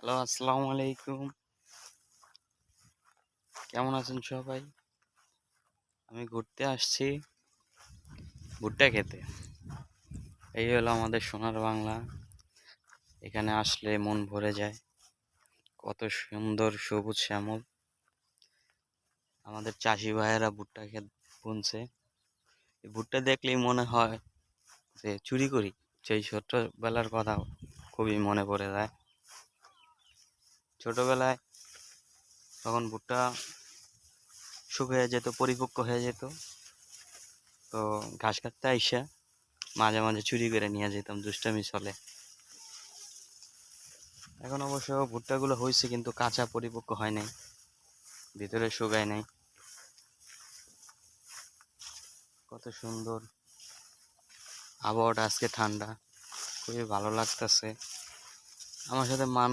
Hello, আসসালামু আলাইকুম। কেমন আছেন সবাই? আমি ঘুরতে আসছি ভুট্টা খেতে। এই হলো আমাদের সোনার বাংলা। এখানে আসলে মন ভরে যায়। কত সুন্দর সবুজ শ্যামল। আমাদের চাষি ভাইয়েরা ভুট্টা ক্ষেত বুনছে। এই ভুট্টা দেখলেই মনে হয় যে চুরি করি। সেই ছোটবেলার কথা খুবই মনে পড়ে যায়। ছোটবেলায় তখন ভুট্টা শুকিয়ে যেত, পরিপক্ক হয়ে যেত। তো ঘাস কাটতে আইসা মাঝে মাঝে চুরি করে নিয়ে যেতাম দুষ্টামি চলে। এখন অবশ্য ভুট্টাগুলো হয়েছে কিন্তু কাঁচা পরিপক্ক হয় নাই, ভিতরে শুকায় নাই। কত সুন্দর আবহাওয়াটা আজকে, ঠান্ডা, খুবই ভালো লাগতেছে। আমার সাথে মানুষ